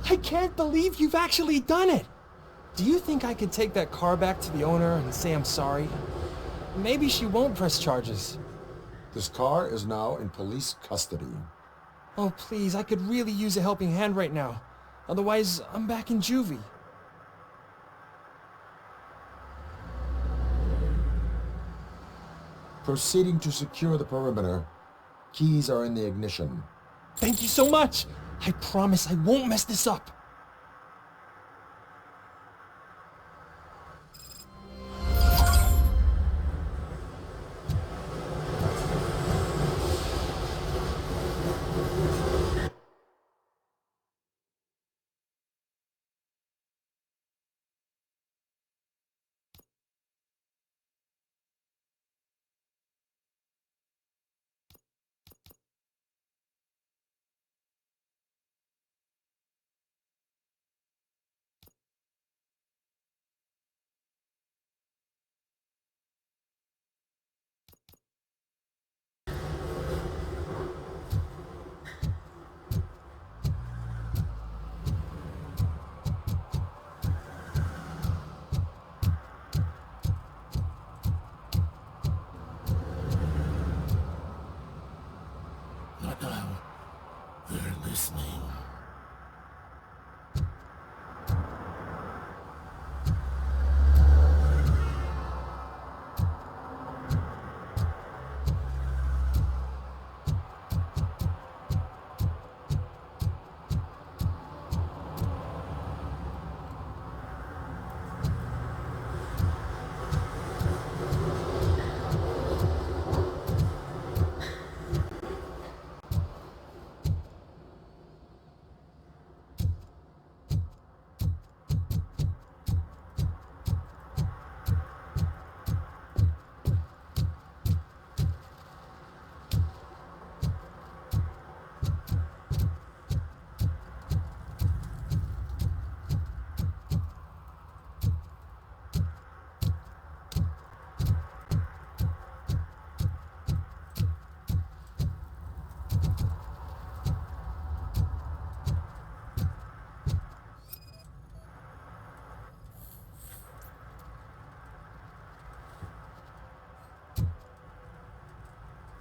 I can't believe you've actually done it! Do you think I could take that car back to the owner and say I'm sorry? Maybe she won't press charges. This car is now in police custody. Oh please, I could really use a helping hand right now. Otherwise, I'm back in juvie. Proceeding to secure the perimeter. Keys are in the ignition. Thank you so much! I promise I won't mess this up. They're listening.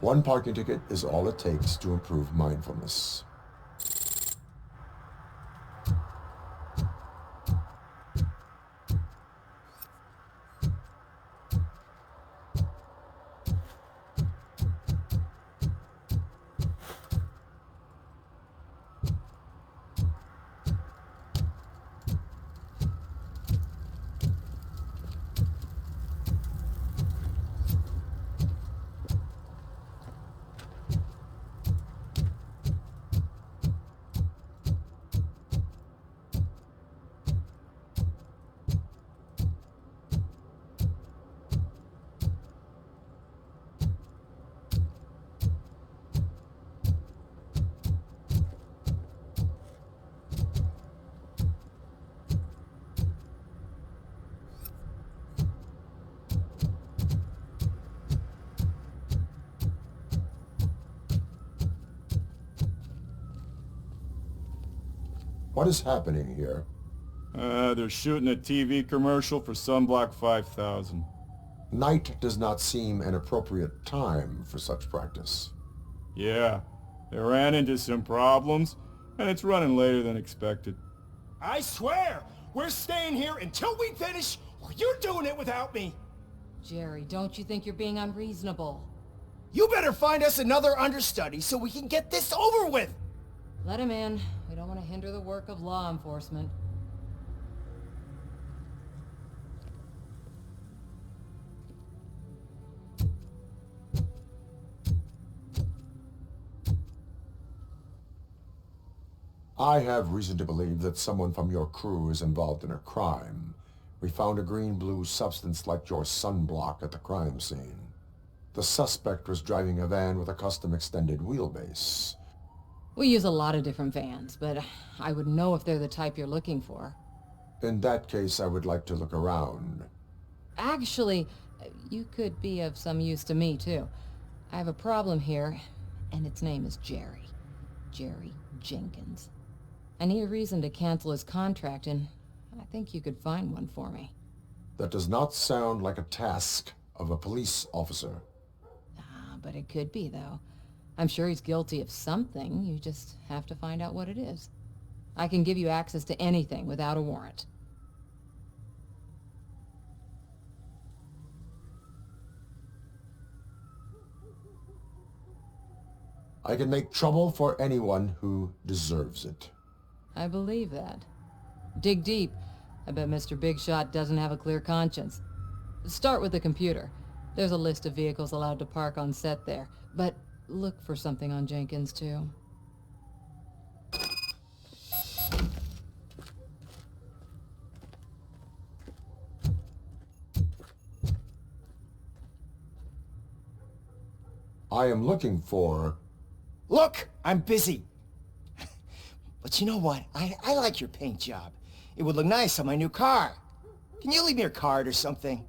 One parking ticket is all it takes to improve mindfulness. What is happening here? They're shooting a TV commercial for Sunblock 5000. Night does not seem an appropriate time for such practice. Yeah, they ran into some problems, and it's running later than expected. I swear, we're staying here until we finish, or you're doing it without me. Jerry, don't you think you're being unreasonable? You better find us another understudy so we can get this over with. Let him in. We don't want to hinder the work of law enforcement. I have reason to believe that someone from your crew is involved in a crime. We found a green-blue substance like your sunblock at the crime scene. The suspect was driving a van with a custom extended wheelbase. We use a lot of different vans, but I would know if they're the type you're looking for. In that case, I would like to look around. Actually, you could be of some use to me, too. I have a problem here, and its name is Jerry. Jerry Jenkins. I need a reason to cancel his contract, and I think you could find one for me. That does not sound like a task of a police officer. But it could be, though. I'm sure he's guilty of something. You just have to find out what it is. I can give you access to anything without a warrant. I can make trouble for anyone who deserves it. I believe that. Dig deep. I bet Mr. Big Shot doesn't have a clear conscience. Start with the computer. There's a list of vehicles allowed to park on set there, but look for something on Jenkins, too. I am looking for... Look, I'm busy. But you know what? I like your paint job. It would look nice on my new car. Can you leave me your card or something?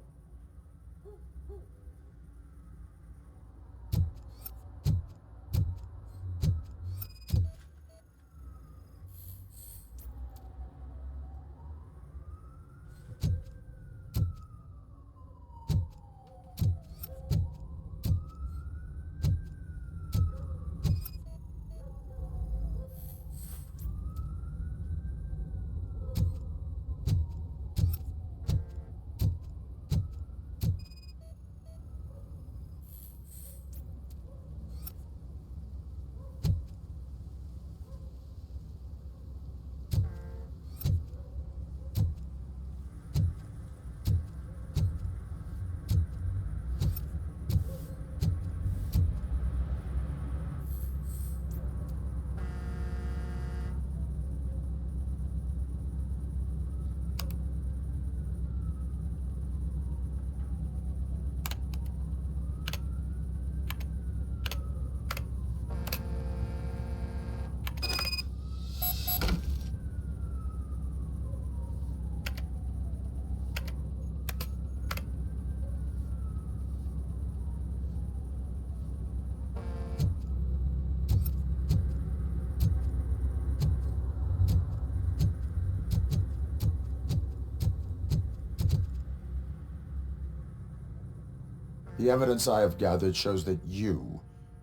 The evidence I have gathered shows that you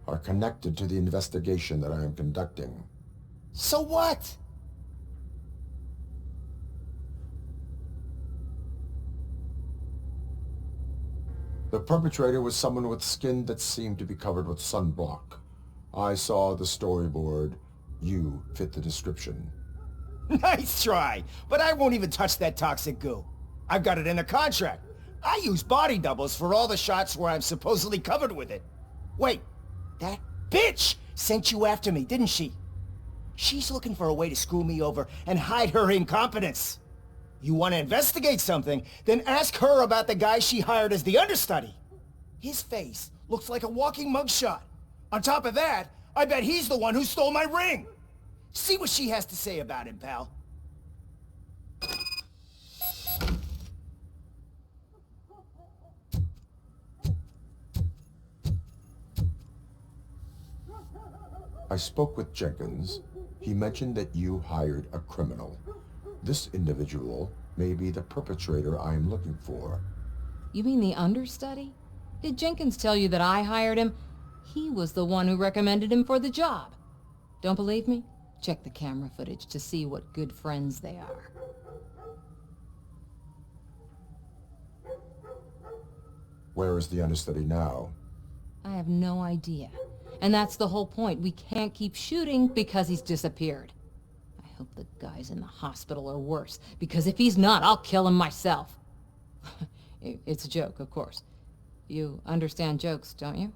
are connected to the investigation that I am conducting. So what? The perpetrator was someone with skin that seemed to be covered with sunblock. I saw the storyboard. You fit the description. Nice try, but I won't even touch that toxic goo. I've got it in the contract. I use body doubles for all the shots where I'm supposedly covered with it. Wait, that bitch sent you after me, didn't she? She's looking for a way to screw me over and hide her incompetence. You want to investigate something, then ask her about the guy she hired as the understudy. His face looks like a walking mugshot. On top of that, I bet he's the one who stole my ring. See what she has to say about him, pal. I spoke with Jenkins. He mentioned that you hired a criminal. This individual may be the perpetrator I am looking for. You mean the understudy? Did Jenkins tell you that I hired him? He was the one who recommended him for the job. Don't believe me? Check the camera footage to see what good friends they are. Where is the understudy now? I have no idea. And that's the whole point. We can't keep shooting because he's disappeared. I hope the guy's in the hospital or worse, because if he's not, I'll kill him myself. It's a joke, of course. You understand jokes, don't you?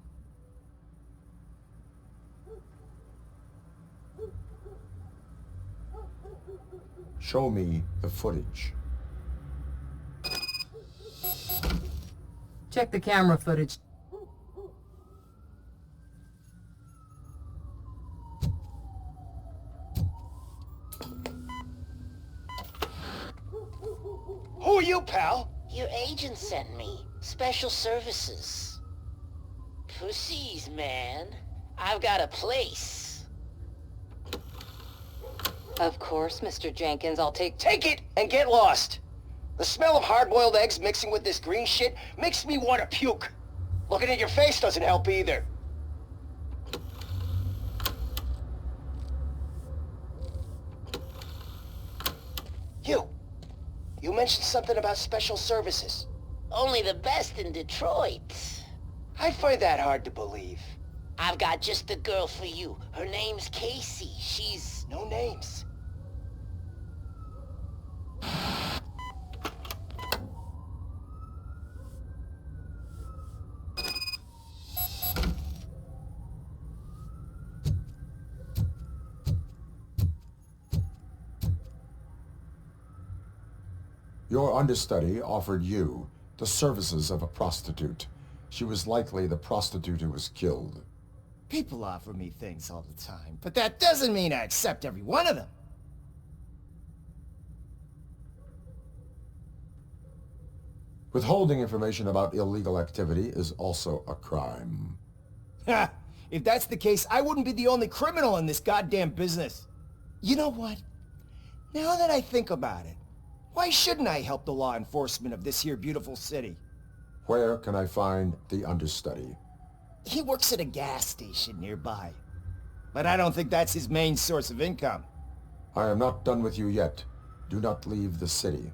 Show me the footage. Check the camera footage. Who are you, pal? Your agent sent me. Special services. Pussies, man. I've got a place. Of course, Mr. Jenkins, I'll take... Take it and get lost. The smell of hard-boiled eggs mixing with this green shit makes me want to puke. Looking at your face doesn't help either. You mentioned something about special services. Only the best in Detroit. I find that hard to believe. I've got just the girl for you. Her name's Casey. She's... No names. Your understudy offered you the services of a prostitute. She was likely the prostitute who was killed. People offer me things all the time, but that doesn't mean I accept every one of them. Withholding information about illegal activity is also a crime. Ha! If that's the case, I wouldn't be the only criminal in this goddamn business. You know what? Now that I think about it, why shouldn't I help the law enforcement of this here beautiful city? Where can I find the understudy? He works at a gas station nearby. But I don't think that's his main source of income. I am not done with you yet. Do not leave the city.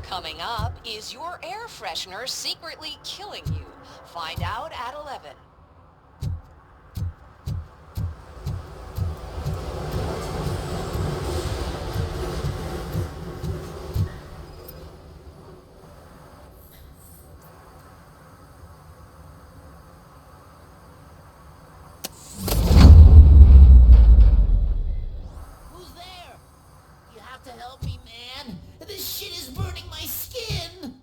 Coming up, is your air freshener secretly killing you? Find out at 11. Who's there? You have to help me, man. This shit is burning my skin.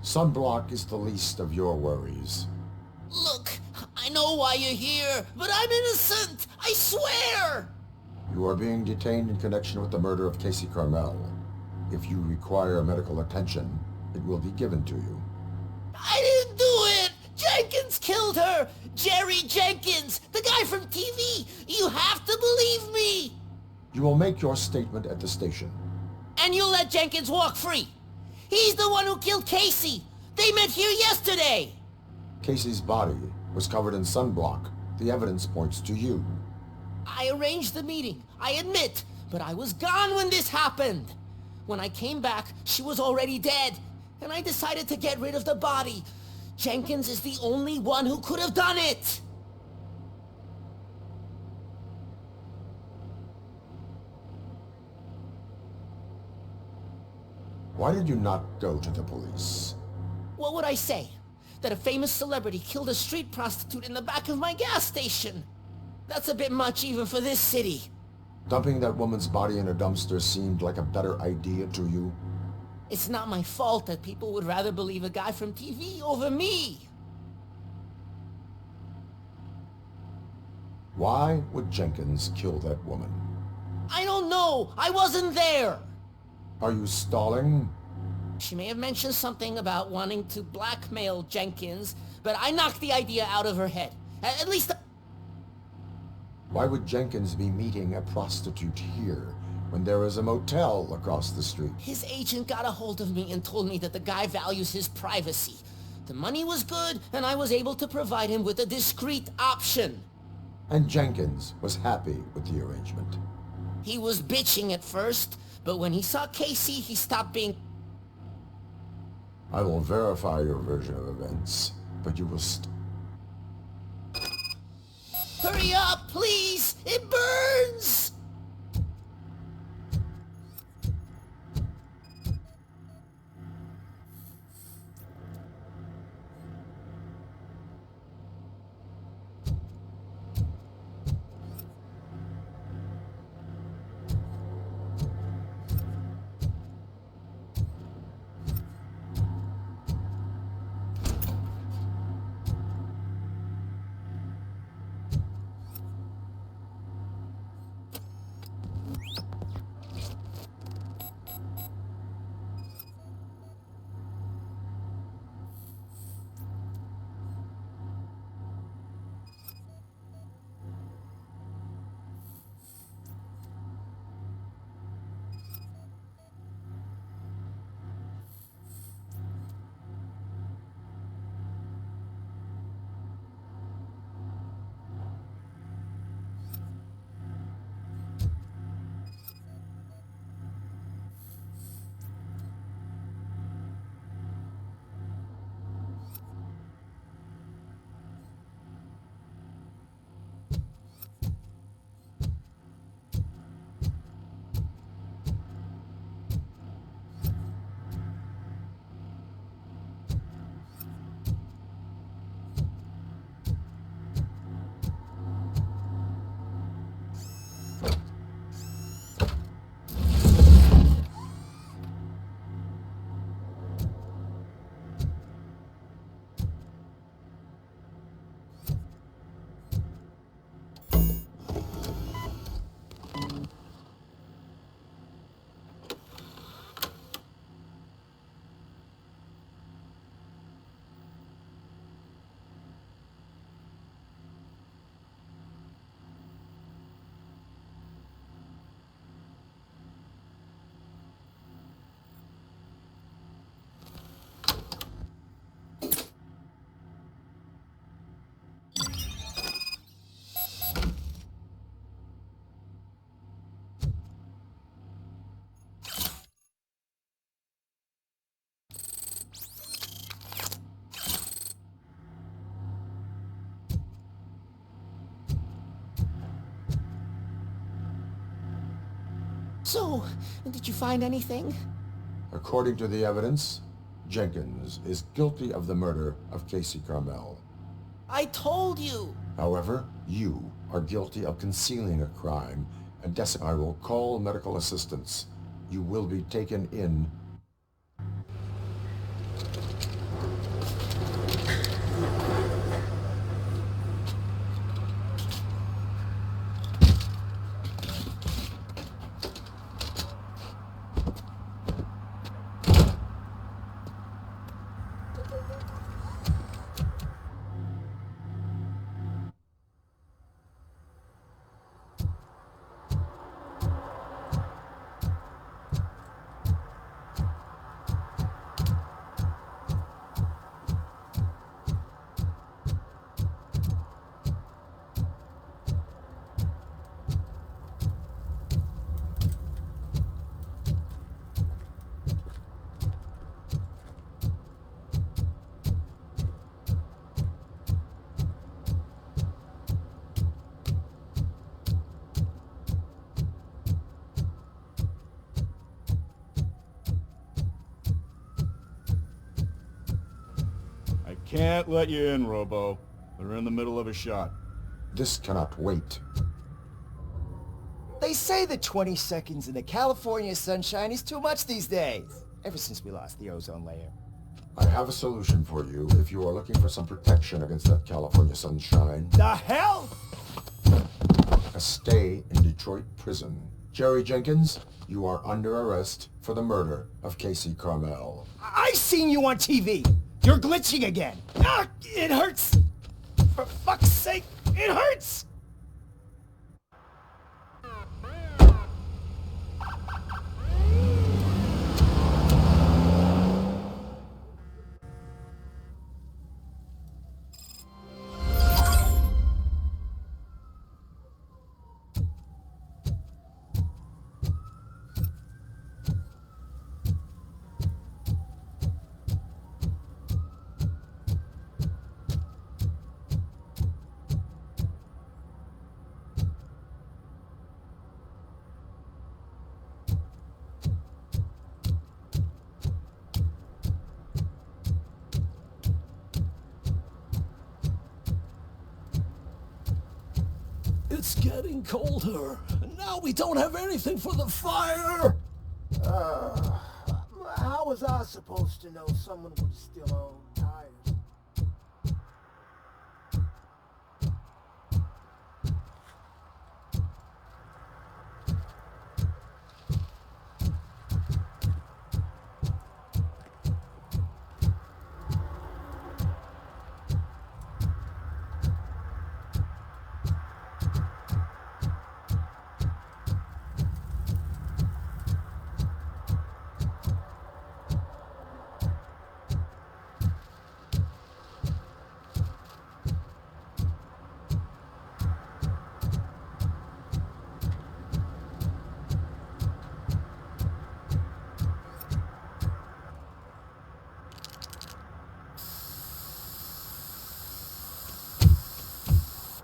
Sunblock is the least of your worries. Look, I know why you're here, but I'm innocent. I swear. You are being detained in connection with the murder of Casey Carmel. If you require medical attention, it will be given to you. I didn't do it. Jenkins killed her. Jerry Jenkins, the guy from TV. You have to believe me. You will make your statement at the station. And you'll let Jenkins walk free. He's the one who killed Casey. They met here yesterday. Casey's body was covered in sunblock. The evidence points to you. I arranged the meeting, I admit, but I was gone when this happened. When I came back, she was already dead, and I decided to get rid of the body. Jenkins is the only one who could have done it. Why did you not go to the police? What would I say? That a famous celebrity killed a street prostitute in the back of my gas station? That's a bit much even for this city. Dumping that woman's body in a dumpster seemed like a better idea to you? It's not my fault that people would rather believe a guy from TV over me. Why would Jenkins kill that woman? I don't know. I wasn't there. Are you stalling? She may have mentioned something about wanting to blackmail Jenkins, but I knocked the idea out of her head. At least... Why would Jenkins be meeting a prostitute here when there is a motel across the street? His agent got a hold of me and told me that the guy values his privacy. The money was good, and I was able to provide him with a discreet option. And Jenkins was happy with the arrangement. He was bitching at first, but when he saw Casey, he stopped being... I will verify your version of events, but you will Hurry up, please! It burns! So, did you find anything? According to the evidence, Jenkins is guilty of the murder of Casey Carmel. I told you! However, you are guilty of concealing a crime, and I will call medical assistance. You will be taken in. Can't let you in, Robo. They're in the middle of a shot. This cannot wait. They say the 20 seconds in the California sunshine is too much these days. Ever since we lost the ozone layer. I have a solution for you if you are looking for some protection against that California sunshine. The hell? A stay in Detroit prison. Jerry Jenkins, you are under arrest for the murder of Casey Carmel. I seen you on TV. You're glitching again. Ah, it hurts. For fuck's sake, it hurts. It's getting colder, and now we don't have anything for the fire! How was I supposed to know someone would steal our own tires?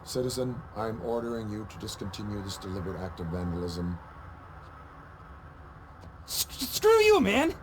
Citizen, I'm ordering you to discontinue this deliberate act of vandalism. Screw you, man!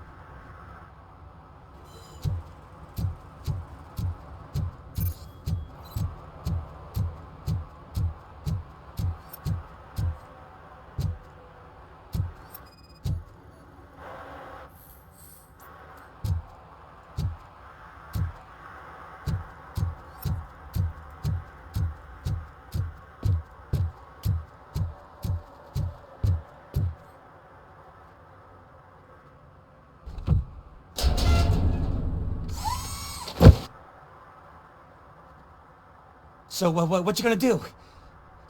So, what you gonna do?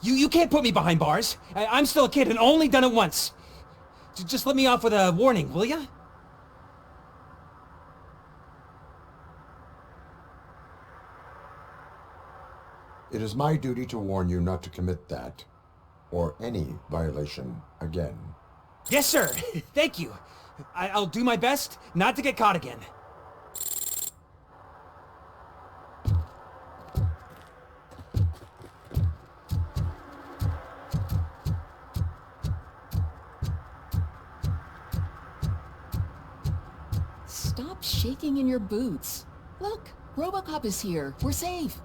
You can't put me behind bars. I'm still a kid and only done it once. Just let me off with a warning, will ya? It is my duty to warn you not to commit that, or any violation, again. Yes, sir. Thank you. I'll do my best not to get caught again. Stop shaking in your boots. Look, RoboCop is here. We're safe.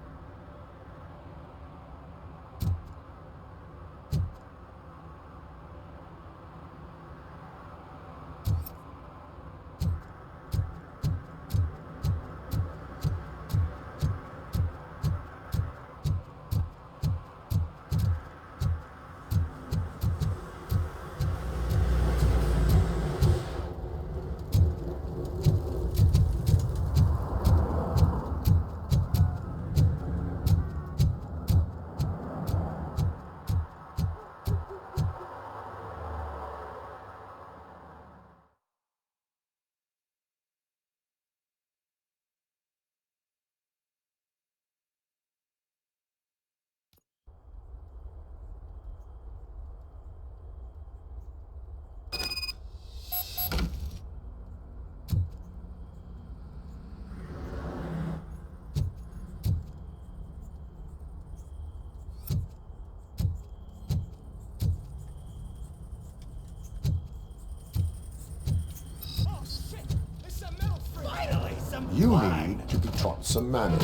You need to be taught some manners.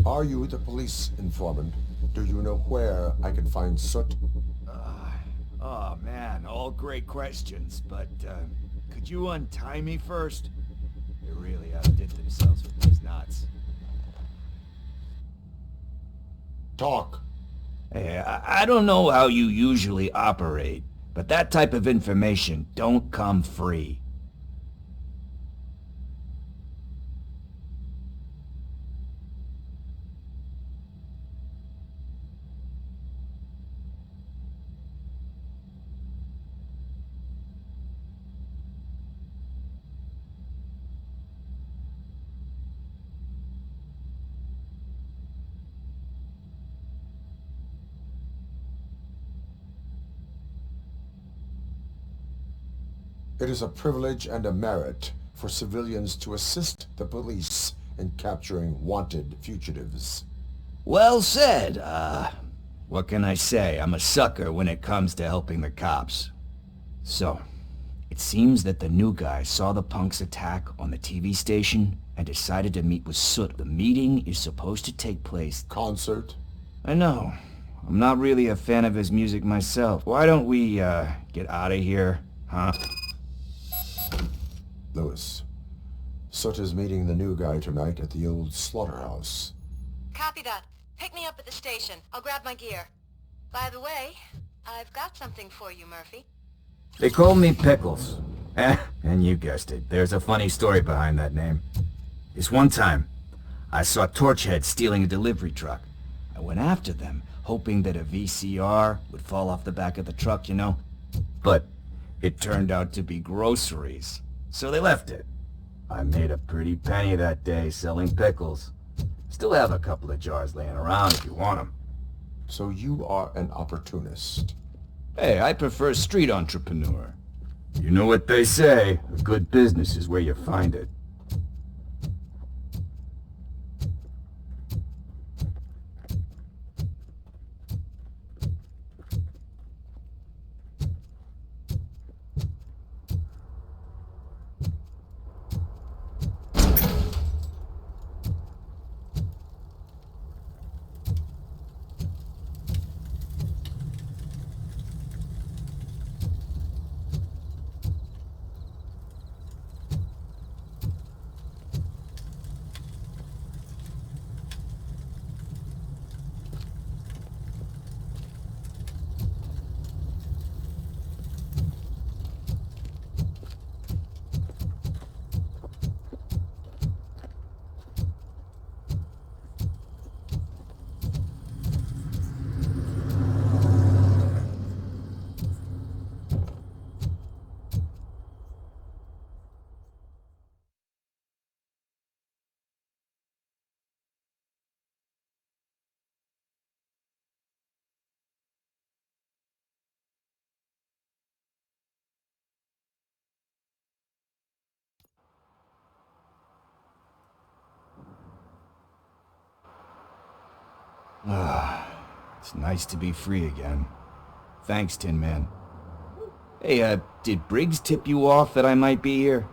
Are you the police informant? Do you know where I can find Soot? Oh man, all great questions, but could you untie me first? They really outdid themselves with these knots. Talk. Hey, I don't know how you usually operate, but that type of information don't come free. It is a privilege and a merit for civilians to assist the police in capturing wanted fugitives. Well said. What can I say? I'm a sucker when it comes to helping the cops. So, it seems that the new guy saw the punk's attack on the TV station and decided to meet with Soot. The meeting is supposed to take place... Concert? I know. I'm not really a fan of his music myself. Why don't we, get out of here, huh? Lewis, Soot is meeting the new guy tonight at the old slaughterhouse. Copy that. Pick me up at the station. I'll grab my gear. By the way, I've got something for you, Murphy. They call me Pickles. And you guessed it, there's a funny story behind that name. This one time, I saw Torchhead stealing a delivery truck. I went after them, hoping that a VCR would fall off the back of the truck, you know? But it turned out to be groceries, so they left it. I made a pretty penny that day selling pickles. Still have a couple of jars laying around if you want them. So you are an opportunist. Hey, I prefer street entrepreneur. You know what they say, a good business is where you find it. It's nice to be free again. Thanks, Tin Man. Hey, did Briggs tip you off that I might be here?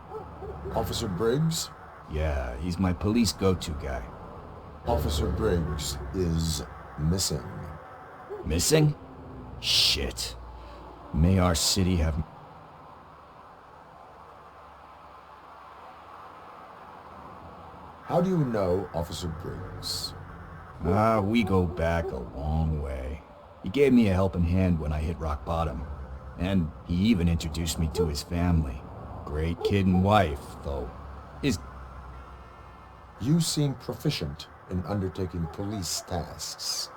Officer Briggs? Yeah, he's my police go-to guy. Officer Briggs is missing. Missing? Shit. May our city have... How do you know Officer Briggs? We go back a long way. He gave me a helping hand when I hit rock bottom. And he even introduced me to his family. Great kid and wife, though. You seem proficient in undertaking police tasks.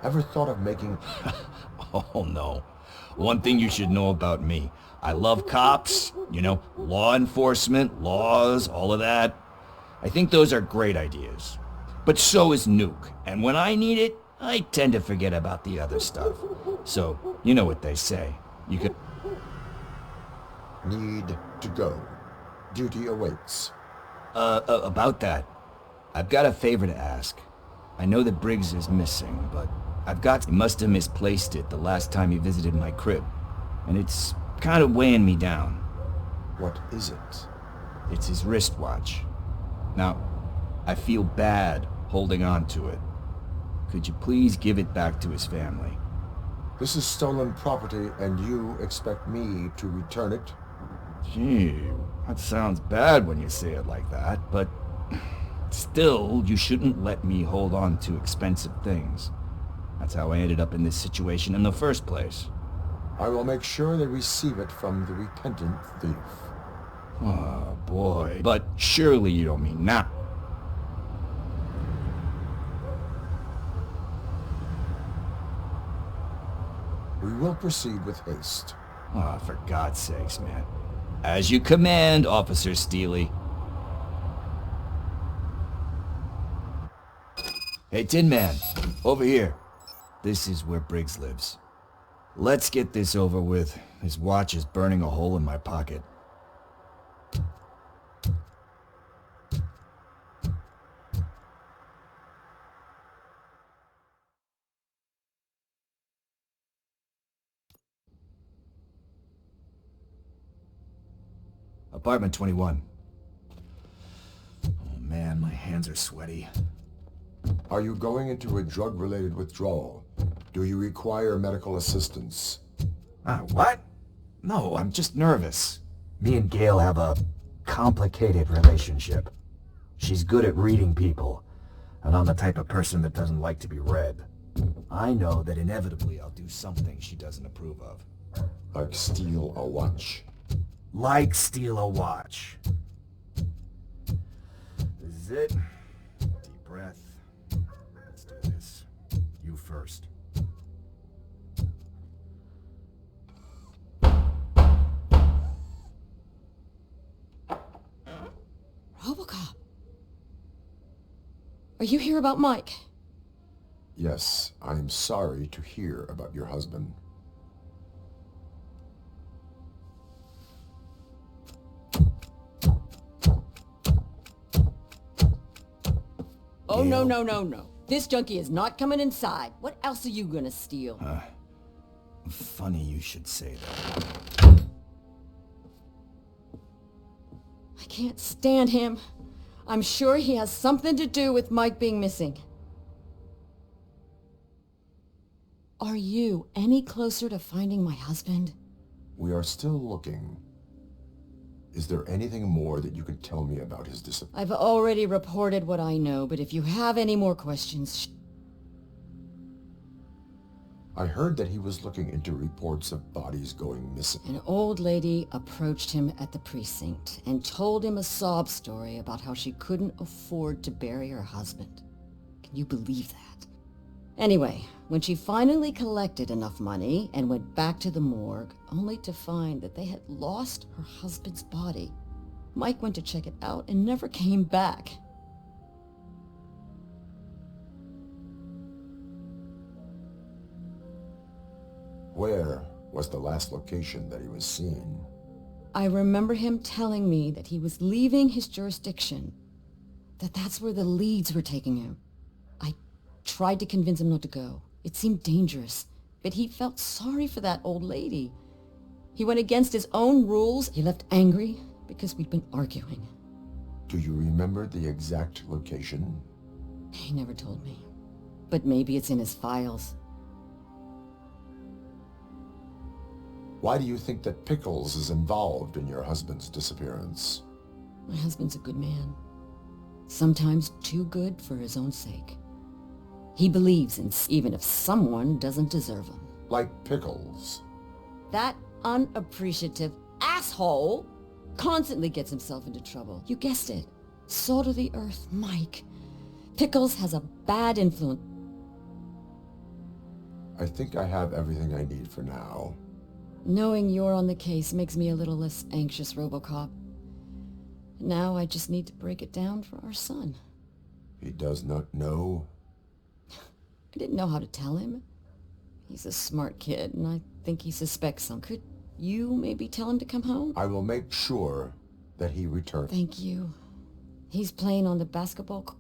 Ever thought of making... Oh, no. One thing you should know about me. I love cops, you know, law enforcement, laws, all of that. I think those are great ideas. But so is Nuke, and when I need it, I tend to forget about the other stuff. So, you know what they say. You could... Need to go. Duty awaits. About that, I've got a favor to ask. I know that Briggs is missing, but he must have misplaced it the last time he visited my crib. And it's kind of weighing me down. What is it? It's his wristwatch. Now, I feel bad holding on to it. Could you please give it back to his family? This is stolen property, and you expect me to return it? Gee, that sounds bad when you say it like that, but still, you shouldn't let me hold on to expensive things. That's how I ended up in this situation in the first place. I will make sure they receive it from the repentant thief. Oh, boy. But surely you don't mean now. We will proceed with haste. Oh, for God's sakes, man. As you command, Officer Steely. Hey, Tin Man, over here. This is where Briggs lives. Let's get this over with. His watch is burning a hole in my pocket. Apartment 21. Oh man, my hands are sweaty. Are you going into a drug-related withdrawal? Do you require medical assistance? What? No, I'm just nervous. Me and Gail have a complicated relationship. She's good at reading people, and I'm the type of person that doesn't like to be read. I know that inevitably I'll do something she doesn't approve of. Like steal a watch? Like steal a watch. This is it. Deep breath. Let's do this. You first. RoboCop. Are you here about Mike? Yes, I'm sorry to hear about your husband. Oh, no. This junkie is not coming inside. What else are you gonna steal? Funny you should say that. I can't stand him. I'm sure he has something to do with Mike being missing. Are you any closer to finding my husband? We are still looking. Is there anything more that you can tell me about his disappearance? I've already reported what I know, but if you have any more questions... I heard that he was looking into reports of bodies going missing. An old lady approached him at the precinct and told him a sob story about how she couldn't afford to bury her husband. Can you believe that? Anyway, when she finally collected enough money and went back to the morgue, only to find that they had lost her husband's body, Mike went to check it out and never came back. Where was the last location that he was seen? I remember him telling me that he was leaving his jurisdiction, that's where the leads were taking him. I tried to convince him not to go. It seemed dangerous, but he felt sorry for that old lady. He went against his own rules. He left angry because we'd been arguing. Do you remember the exact location? He never told me, but maybe it's in his files. Why do you think that Pickles is involved in your husband's disappearance? My husband's a good man. Sometimes too good for his own sake. He believes in even if someone doesn't deserve him. Like Pickles. That unappreciative asshole constantly gets himself into trouble. You guessed it. Salt of the earth, Mike. Pickles has a bad influence. I think I have everything I need for now. Knowing you're on the case makes me a little less anxious, RoboCop. Now I just need to break it down for our son. He does not know? I didn't know how to tell him. He's a smart kid, and I think he suspects something. Could you maybe tell him to come home? I will make sure that he returns. Thank you. He's playing on the basketball court.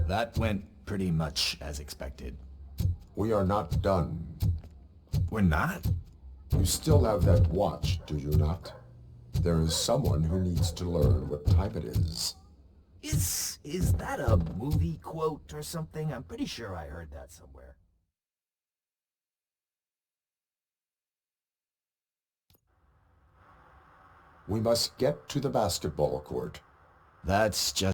That went pretty much as expected. We are not done. We're not? You still have that watch, do you not? There is someone who needs to learn what time it is. Is that a movie quote or something? I'm pretty sure I heard that somewhere. We must get to the basketball court. That's just